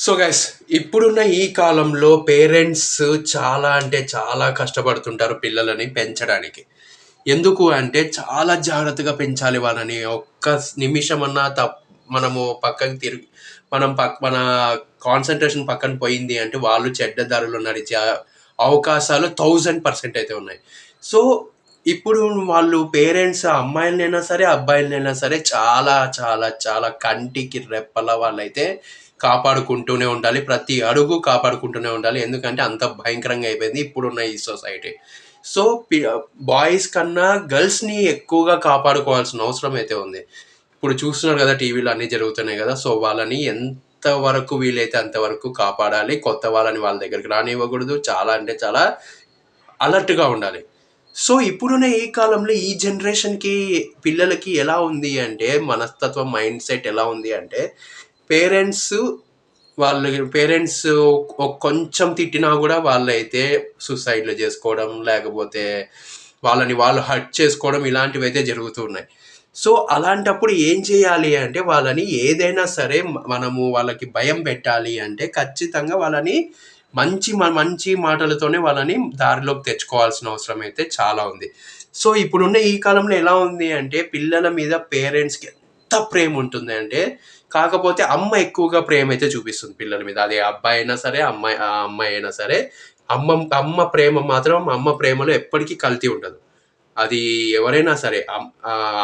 So guys, ఇప్పుడున్న ఈ కాలంలో పేరెంట్స్ చాలా అంటే చాలా కష్టపడుతుంటారు పిల్లలని పెంచడానికి. ఎందుకు అంటే చాలా జాగ్రత్తగా పెంచాలి వాళ్ళని. ఒక్క నిమిషమన్నా మనము పక్కకి తిరిగి మన కాన్సంట్రేషన్ పక్కన పోయింది అంటే వాళ్ళు చెడ్డ దారిలో నడిచే అవకాశాలు 1000% అయితే ఉన్నాయి. సో ఇప్పుడు వాళ్ళు పేరెంట్స్ అమ్మాయిలనైనా సరే అబ్బాయిలనైనా సరే చాలా చాలా చాలా కంటికి రెప్పలా వాళ్ళైతే కాపాడుకుంటూనే ఉండాలి. ప్రతి అడుగు కాపాడుకుంటూనే ఉండాలి. ఎందుకంటే అంత భయంకరంగా అయిపోయింది ఇప్పుడున్న ఈ సొసైటీ. సో బాయ్స్ కన్నా గర్ల్స్ని ఎక్కువగా కాపాడుకోవాల్సిన అవసరం అయితే ఉంది. ఇప్పుడు చూస్తున్నారు కదా, టీవీలో అన్నీ జరుగుతున్నాయి కదా. సో వాళ్ళని ఎంత వరకు వీలైతే అంతవరకు కాపాడాలి. కొత్త వాళ్ళని వాళ్ళ దగ్గరికి రానివ్వకూడదు. చాలా అంటే చాలా అలర్ట్గా ఉండాలి. సో ఇప్పుడున్న ఈ కాలంలో ఈ జనరేషన్కి పిల్లలకి ఎలా ఉంది అంటే మనస్తత్వం, మైండ్ సెట్ ఎలా ఉంది అంటే పేరెంట్స్ పేరెంట్స్ కొంచెం తిట్టినా కూడా వాళ్ళైతే సూసైడ్లు చేసుకోవడం, లేకపోతే వాళ్ళని వాళ్ళు హర్ట్ చేసుకోవడం, ఇలాంటివి అయితే జరుగుతూ ఉన్నాయి. సో అలాంటప్పుడు ఏం చేయాలి అంటే వాళ్ళని ఏదైనా సరే మనము వాళ్ళకి భయం పెట్టాలి అంటే ఖచ్చితంగా వాళ్ళని మంచి మాటలతోనే వాళ్ళని దారిలోకి తెచ్చుకోవాల్సిన అవసరం అయితే చాలా ఉంది. సో ఇప్పుడున్న ఈ కాలంలో ఎలా ఉంది అంటే పిల్లల మీద పేరెంట్స్కి ఎంత ప్రేమ ఉంటుంది అంటే, కాకపోతే అమ్మ ఎక్కువగా ప్రేమ అయితే చూపిస్తుంది పిల్లల మీద. అది అబ్బాయి అయినా సరే అమ్మాయి అయినా సరే అమ్మ అమ్మ ప్రేమ మాత్రం అమ్మ ప్రేమలో ఎప్పటికీ కల్తీ ఉండదు. అది ఎవరైనా సరే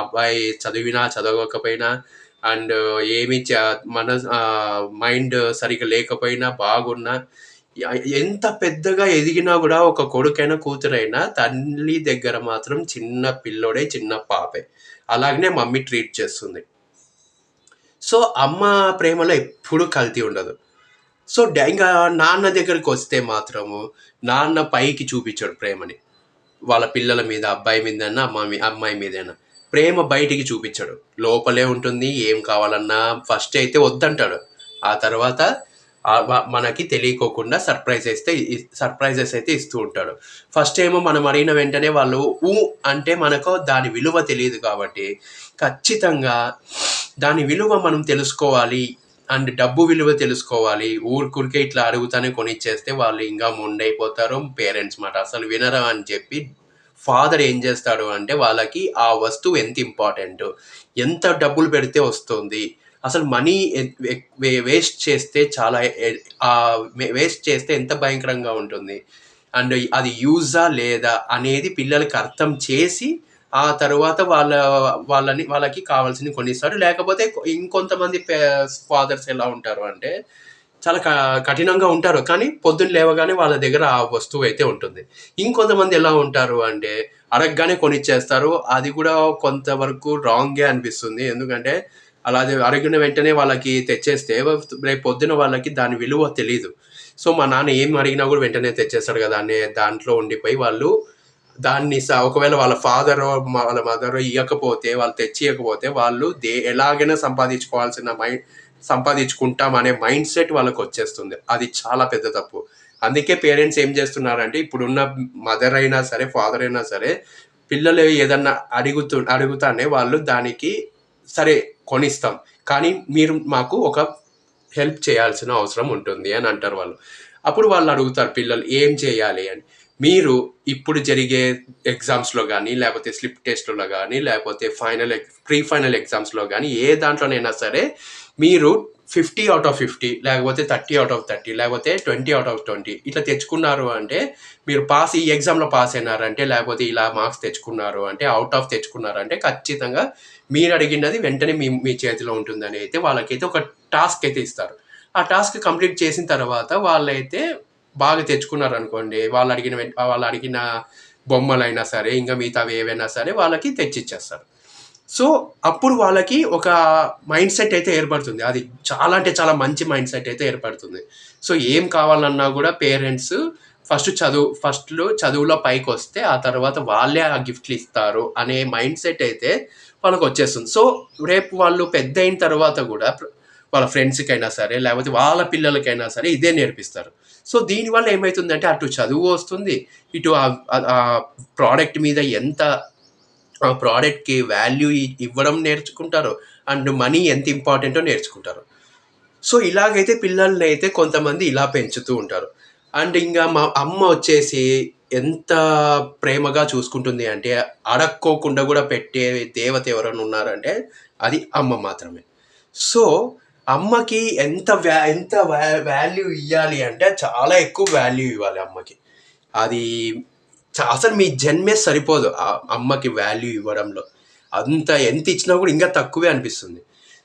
అబ్బాయి చదివినా చదవకపోయినా అండ్ ఏమి మన మైండ్ సరిగ్గా లేకపోయినా బాగున్నా ఎంత పెద్దగా ఎదిగినా కూడా ఒక కొడుకైనా కూతురైనా తల్లి దగ్గర మాత్రం చిన్న పిల్లోడే, చిన్న పాపే. అలాగనే మమ్మీ ట్రీట్ చేస్తుంది. సో అమ్మ ప్రేమలో ఎప్పుడు కల్తీ ఉండదు. సో ఇంకా నాన్న దగ్గరికి వస్తే మాత్రము నాన్న పైకి చూపించాడు ప్రేమని. వాళ్ళ పిల్లల మీద, అబ్బాయి మీదైనా అమ్మాయి మీదైనా ప్రేమ బయటికి చూపించాడు. లోపలే ఉంటుంది. ఏం కావాలన్నా ఫస్ట్ అయితే వద్దంటాడు. ఆ తర్వాత మనకి తెలియకోకుండా సర్ప్రైజెస్ అయితే ఇస్తూ ఉంటాడు. ఫస్ట్ ఏమో మనం అడిగిన వెంటనే వాళ్ళు అంటే మనకు దాని విలువ తెలియదు కాబట్టి ఖచ్చితంగా దాని విలువ మనం తెలుసుకోవాలి. అండ్ డబ్బు విలువ తెలుసుకోవాలి. ఊరికే ఇట్లా అడుగుతానే కొనిచ్చేస్తే వాళ్ళు ఇంకా మొండైపోతారు. పేరెంట్స్ మాట అసలు వినరా అని చెప్పి ఫాదర్ ఏం చేస్తాడు అంటే వాళ్ళకి ఆ వస్తువు ఎంత ఇంపార్టెంట్, ఎంత డబ్బులు పెడితే వస్తుంది, అసలు మనీ వేస్ట్ చేస్తే చాలా వేస్ట్ చేస్తే ఎంత భయంకరంగా ఉంటుంది, అండ్ అది యూజా లేదా అనేది పిల్లలకి అర్థం చేసి ఆ తర్వాత వాళ్ళకి కావాల్సింది కొనిస్తాడు. లేకపోతే ఇంకొంతమంది ఫాదర్స్ ఎలా ఉంటారు అంటే చాలా కఠినంగా ఉంటారు. కానీ పొద్దున్న లేవగానే వాళ్ళ దగ్గర ఆ వస్తువు అయితే ఉంటుంది. ఇంకొంతమంది ఎలా ఉంటారు అంటే అడగగానే కొనిచ్చేస్తారు. అది కూడా కొంతవరకు రాంగే అనిపిస్తుంది. ఎందుకంటే అలా అడిగిన వెంటనే వాళ్ళకి తెచ్చేస్తే రేపు పొద్దున వాళ్ళకి దాని విలువ తెలీదు. సో మా నాన్న ఏం అడిగినా కూడా వెంటనే తెచ్చేస్తాడు కదా అనే దాంట్లో ఉండిపోయి వాళ్ళు దాన్ని ఒకవేళ వాళ్ళ ఫాదర్ వాళ్ళ మదర్ ఇవ్వకపోతే, వాళ్ళు తెచ్చి ఇవ్వకపోతే వాళ్ళు ఎలాగైనా సంపాదించుకుంటాం అనే మైండ్ సెట్ వాళ్ళకి వచ్చేస్తుంది. అది చాలా పెద్ద తప్పు. అందుకే పేరెంట్స్ ఏం చేస్తున్నారంటే ఇప్పుడున్న మదర్ అయినా సరే, ఫాదర్ అయినా సరే పిల్లలు ఏదన్నా అడుగుతానే వాళ్ళు దానికి సరే కొనిస్తాం, కానీ మీరు మాకు ఒక హెల్ప్ చేయాల్సిన అవసరం ఉంటుంది అని అంటారు వాళ్ళు. అప్పుడు వాళ్ళు అడుగుతారు పిల్లలు ఏం చేయాలి అని. మీరు ఇప్పుడు జరిగే ఎగ్జామ్స్లో కానీ, లేకపోతే స్లిప్ టెస్ట్లో కానీ, లేకపోతే ప్రీ ఫైనల్ ఎగ్జామ్స్లో కానీ ఏ దాంట్లోనైనా సరే మీరు 50/50, లేకపోతే 30/30, లేకపోతే 20/20 ఇట్లా తెచ్చుకున్నారు అంటే మీరు ఈ ఎగ్జామ్లో పాస్ అయినారంటే, లేకపోతే ఇలా మార్క్స్ తెచ్చుకున్నారు అంటే, అవుట్ ఆఫ్ తెచ్చుకున్నారు అంటే ఖచ్చితంగా మీరు అడిగినది వెంటనే మీ చేతిలో ఉంటుందని అయితే వాళ్ళకైతే ఒక టాస్క్ అయితే ఇస్తారు. ఆ టాస్క్ కంప్లీట్ చేసిన తర్వాత వాళ్ళైతే బాగా తెచ్చుకున్నారు అనుకోండి, వాళ్ళు అడిగిన బొమ్మలైనా సరే ఇంకా మిగతావి ఏవైనా సరే వాళ్ళకి తెచ్చిచ్చేస్తారు. సో అప్పుడు వాళ్ళకి ఒక మైండ్ సెట్ అయితే ఏర్పడుతుంది. అది చాలా అంటే చాలా మంచి మైండ్ సెట్ అయితే ఏర్పడుతుంది. సో ఏం కావాలన్నా కూడా పేరెంట్స్ ఫస్ట్లో చదువులో పైకి వస్తే ఆ తర్వాత వాళ్ళే ఆ గిఫ్ట్లు ఇస్తారు అనే మైండ్ సెట్ అయితే వాళ్ళకి వచ్చేస్తుంది. సో రేపు వాళ్ళు పెద్ద అయిన తర్వాత కూడా వాళ్ళ ఫ్రెండ్స్కైనా సరే, లేకపోతే వాళ్ళ పిల్లలకైనా సరే ఇదే నేర్పిస్తారు. సో దీనివల్ల ఏమవుతుందంటే అటు చదువు వస్తుంది, ఇటు ఆ ప్రోడక్ట్ మీద ఆ ప్రోడక్ట్కి వాల్యూ ఇవ్వడం నేర్చుకుంటారు, అండ్ మనీ ఎంత ఇంపార్టెంటో నేర్చుకుంటారు. సో, ఇలాగైతే పిల్లలనైతే కొంతమంది ఇలా పెంచుతూ ఉంటారు. అండ్ ఇంగా మా అమ్మ వచ్చేసి ఎంత ప్రేమగా చూసుకుంటుంది అంటే, అడక్కోకుండా గూడా పెట్టే దేవత ఎవరైనా ఉన్నారంటే, అది అమ్మ మాత్రమే. సో, అమ్మకి ఎంత వాల్యూ ఇయ్యాలి అంటే, చాలా ఎక్కువ వాల్యూ ఇవ్వాలి అమ్మకి. అది అసలు మీ జన్మే సరిపోదు అమ్మకి వాల్యూ ఇవ్వడంలో. అంత ఎంత ఇచ్చినా గూడా ఇంకా తక్కువే అనిపిస్తుంది.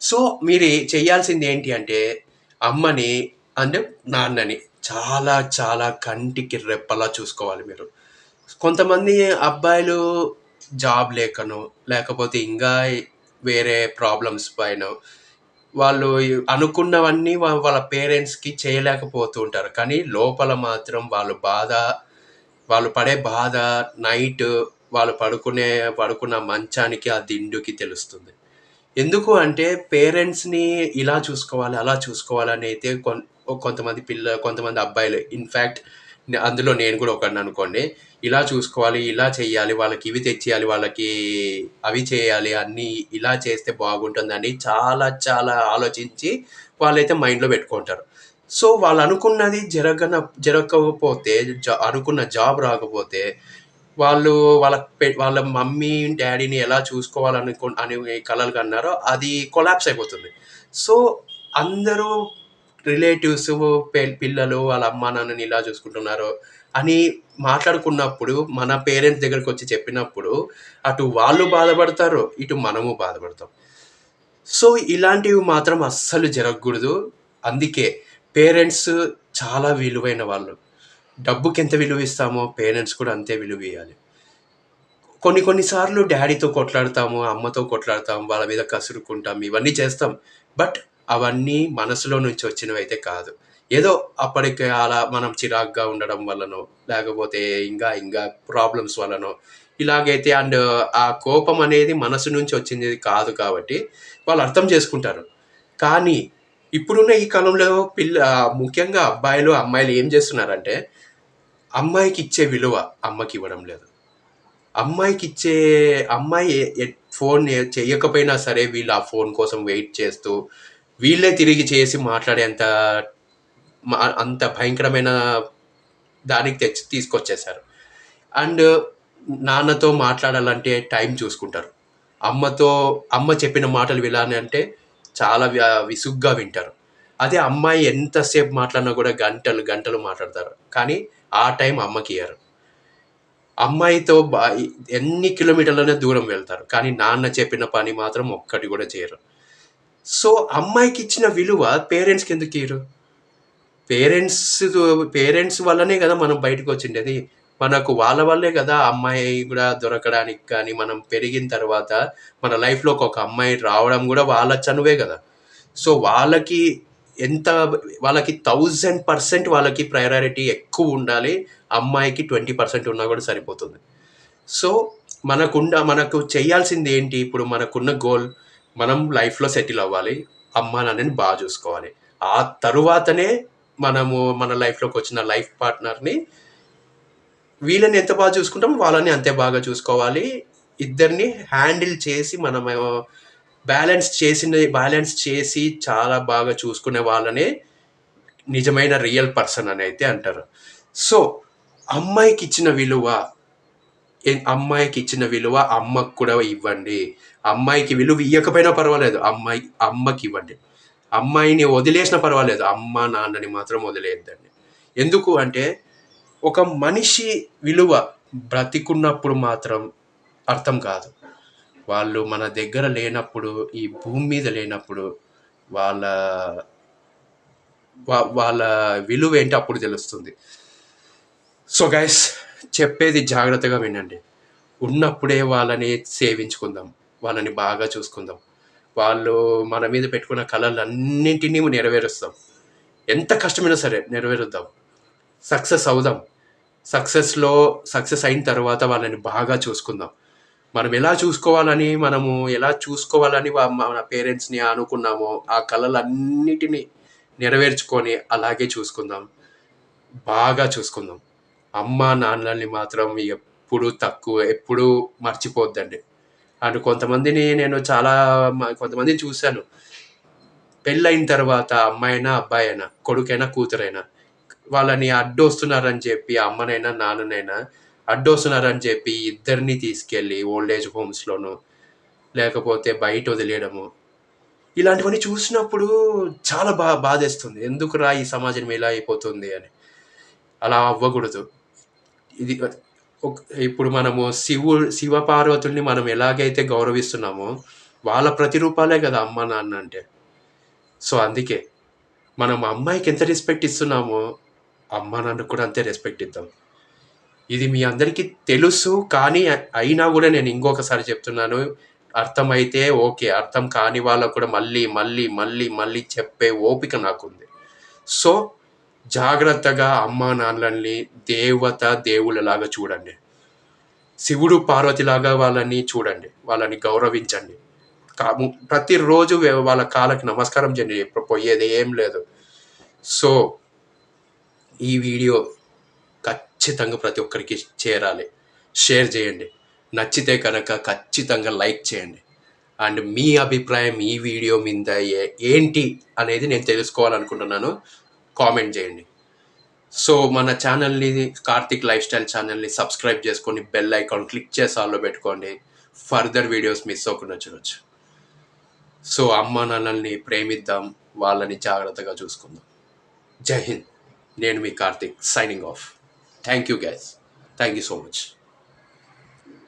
సో, మీరు చేయాల్సింది ఏంటి అంటే, అమ్మని అంటే నాన్నని చాలా చాలా కంటికి రెప్పలా చూసుకోవాలి మీరు. కొంతమంది అబ్బాయిలు జాబ్ లేకనో, లేకపోతే ఇంకా వేరే ప్రాబ్లమ్స్ పైనో వాళ్ళు అనుకున్నవన్నీ వాళ్ళ పేరెంట్స్‌కి చేయలేకపోతూ ఉంటారు. కానీ లోపల మాత్రం వాళ్ళు పడే బాధ నైట్ వాళ్ళు పడుకున్న మంచానికి, ఆ దిండుకి తెలుస్తుంది. ఎందుకు అంటే పేరెంట్స్‌ని ఇలా చూసుకోవాలి, అలా చూసుకోవాలనైతే కొంతమంది అబ్బాయిలు ఇన్‌ఫాక్ట్ అందులో నేను కూడా ఒకడిననుకోండి. ఇలా చూసుకోవాలి, ఇలా చేయాలి, వాళ్ళకి ఇవి తెచ్చియాలి, వాళ్ళకి అవి చేయాలి, అన్నీ ఇలా చేస్తే బాగుంటుందని చాలా చాలా ఆలోచించి వాళ్ళైతే మైండ్‌లో పెట్టుకుంటారు. సో, వాళ్ళనుకున్నది జరగకపోతే అనుకున్న జాబ్ రాకపోతే వాళ్ళు వాళ్ళ మమ్మీ, డ్యాడీని ఎలా అని కలలు కన్నారో అది కొలాప్స్ అయిపోతుంది. సో, అందరూ రిలేటివ్స్ పిల్లలు వాళ్ళ అమ్మానాన్నని ఇలా చూసుకుంటున్నారు అని మాట్లాడుకున్నప్పుడు, మన పేరెంట్స్ దగ్గరకొచ్చి చెప్పినప్పుడు, అటు వాళ్ళు బాధపడతారు, ఇటు మనము బాధపడతాం. సో, ఇలాంటివి మాత్రం అస్సలు జరగకూడదు. అందుకే పేరెంట్స్ చాలా విలువైన వాళ్ళు. డబ్బుకెంత విలువిస్తామో పేరెంట్స్ కూడా అంతే విలువియ్యాలి. కొన్ని సార్లు డ్యాడీతో కొట్లాడతాము, అమ్మతో కొట్లాడతాం, వాళ్ళ మీద కసురుకుంటాం, ఇవన్నీ చేస్తాం. బట్ అవన్నీ మనసులో నుంచి వచ్చినవైతే కాదు. ఏదో అప్పటికి అలా మనం చిరాకుగా ఉండడం వల్లనో, లేకపోతే ఇంకా ప్రాబ్లమ్స్ వల్లనో, ఇలాగైతే అండ్ ఆ కోపం అనేది మనసు నుంచి వచ్చింది కాదు కాబట్టి వాళ్ళు అర్థం చేసుకుంటారు. కానీ ఇప్పుడున్న ఈ కాలంలో ముఖ్యంగా అబ్బాయిలు, అమ్మాయిలు ఏం చేస్తున్నారంటే, అమ్మాయికిచ్చే విలువ అమ్మకివ్వడం లేదు. అమ్మాయికిచ్చే అమ్మాయి ఫోన్ చెయ్యకపోయినా సరే వీళ్ళు ఆ ఫోన్ కోసం వెయిట్ చేస్తూ, వీళ్ళే తిరిగి చేసి మాట్లాడేంత అంత భయంకరమైన దానికి తీసుకొచ్చేసారు. అండ్ నాన్నతో మాట్లాడాలంటే టైం చూసుకుంటారు. అమ్మ చెప్పిన మాటలు వినాలి అంటే చాలా విసుగ్గా వింటారు. అదే అమ్మాయి ఎంతసేపు మాట్లాడినా కూడా గంటలు, గంటలు మాట్లాడతారు. కానీ ఆ టైం అమ్మకియ్యరు. అమ్మాయితో ఎన్ని కిలోమీటర్లైనా దూరం వెళ్తారు. కానీ నాన్న చెప్పిన పని మాత్రం ఒక్కటి గూడా చేయరు. సో, అమ్మాయికిచ్చిన విలువ పేరెంట్స్‌కెందుకియ్యరు? పేరెంట్స్ పేరెంట్స్ వల్లనే గదా మనం బయటకొచ్చిండేది. మనకు వాళ్ళ వల్లే గదా అమ్మాయి గూడా దొరకడానికి కానీ, మనం పెరిగిన తర్వాత మన లైఫ్‌లోకి ఒక అమ్మాయి రావడం గూడా వాళ్ళ చనువే గదా! సో, ఎంత వాళ్ళకి 1000% వాళ్ళకి ప్రయారిటీ ఎక్కువుండాలి. అమ్మాయికి 20% ఉన్నా గూడా సరిపోతుంది. సో, మనకు చేయాల్సిందేంటి? ఇప్పుడు మనకున్న గోల్ మనం లైఫ్‌లో సెటిల్ అవ్వాలి. అమ్మానాన్నని చూసుకోవాలి. ఆ తరువాతనే మన లైఫ్‌లోకొచ్చిన లైఫ్ పార్ట్నర్‌ని వీళ్ళని ఎంత చూసుకుంటామో వాళ్ళని అంతే బాగా చూసుకోవాలి. ఇద్దరిని హ్యాండిల్ చేసి మనము బ్యాలెన్స్ చేసి చాలా బాగా చూసుకునే వాళ్ళనే నిజమైన రియల్ పర్సన్ అని అయితే అంటారు. సో, అమ్మాయికిచ్చిన విలువ అమ్మాయికిచ్చిన విలువ అమ్మకు కూడా ఇవ్వండి. అమ్మాయికి విలువ ఇయ్యకపోయినా పర్వాలేదు. అమ్మకివ్వండి. అమ్మాయిని వదిలేసినా పర్వాలేదు. అమ్మ, నాన్నని మాత్రం వదిలేయద్దండి. ఎందుకు అంటే, ఒక మనిషి విలువ బ్రతికున్నప్పుడు మాత్రం అర్థం కాదు. వాళ్ళు మన దగ్గర లేనప్పుడు, ఈ భూమి మీద లేనప్పుడు వాళ్ళ వాళ్ళ విలువేంటో అప్పుడు తెలుస్తుంది. సో గైస్, చెప్పేది జాగ్రత్తగా వినండి. ఉన్నప్పుడే వాళ్ళని సేవించుకుందాం. వాళ్ళని బాగా చూసుకుందాం. వాళ్ళు మన మీద పెట్టుకున్న కలలన్నింటినీ నెరవేరుస్తాం. ఎంత కష్టమైనా సరే నెరవేరుద్దాం. సక్సెస్ అవుదాం. సక్సెస్ అయిన తర్వాత వాళ్ళని బాగా చూసుకుందాం. మనము ఎలా చూసుకోవాలని మన పేరెంట్స్‌ని అనుకున్నామో, ఆ కలలన్నిటిని నెరవేర్చుకొని అలాగే చూసుకుందాం. బాగా చూసుకుందాం. అమ్మా, నాన్నలని మాత్రం ఎప్పుడూ మర్చిపోవద్దండి. అండ్ కొంతమందిని చూసాను. పెళ్ళైన తర్వాత అమ్మాయినా, అబ్బాయైనా, కొడుకైనా, కూతురైనా వాళ్ళని అడ్డొస్తున్నారని చెప్పి అమ్మనైనా, నాన్ననైనా అడ్డొస్తున్నారని చెప్పి ఇద్దరిని తీసుకెళ్ళి ఓల్డ్ ఏజ్ హోమ్స్‌లోనో, లేకపోతే బయట వదిలేయడము. ఇలాంటివన్నీ చూసినప్పుడు చాలా బాధేస్తుంది. ఎందుకురా ఈ సమాజం ఇలా అయిపోతుంది అని. అలా అవ్వకూడదు. ఇది ఒక్ ఇప్పుడు మనము శివ పార్వతుల్ని మనం ఎలాగైతే గౌరవిస్తున్నామో, వాళ్ళ ప్రతిరూపాలే గదా అమ్మ, నాన్న అంటే. సో, అందుకే మనం అమ్మాయికి ఎంత రెస్పెక్ట్ ఇస్తున్నామో, అమ్మ, నాన్నకి కూడా అంతే రెస్పెక్ట్ ఇద్దాం. ఇది మీ అందరికీ తెలుసు. కానీ అయినా గూడా నేను ఇంకొకసారి చెప్తున్నాను. అర్థమైతే ఓకే. అర్థం కాని వాళ్ళకి కూడా మళ్ళీ, మళ్ళీ, మళ్ళీ, మళ్ళీ చెప్పే ఓపిక నాకుంది. సో, జాగ్రత్తగా అమ్మానాన్నలని దేవుళ్ళలాగా చూడండి. శివుడు, పార్వతిలాగా వాళ్ళని చూడండి. వాళ్ళని గౌరవించండి. ప్రతిరోజు వాళ్ళ కాళ్ళకి నమస్కారం చేయండి. పోయేది ఏం లేదు. సో, ఈ వీడియో ఖచ్చితంగా ప్రతి ఒక్కరికి చేరాలి. షేర్ చేయండి. నచ్చితే కనుక ఖచ్చితంగా లైక్ చేయండి. అండ్ మీ అభిప్రాయం ఈ వీడియో మీద ఏంటి అనేది నేను తెలుసుకోవాలనుకుంటున్నాను. కామెంట్ చేయండి. సో, మన ఛానల్‌ని, కార్తిక్ లైఫ్ స్టైల్ ఛానల్‌ని సబ్స్క్రైబ్ చేసుకొని బెల్ ఐకాన్ క్లిక్ చేసి ఆల్‌లో పెట్టుకోండి. ఫర్దర్ వీడియోస్ మిస్ అవ్వకుండా చూడొచ్చు. సో, అమ్మా నాన్నల్ని ప్రేమిద్దాం. వాళ్ళని జాగ్రత్తగా చూసుకుందాం. జై హింద్. నేను మీ Karthik signing off. Thank you guys. Thank you so much.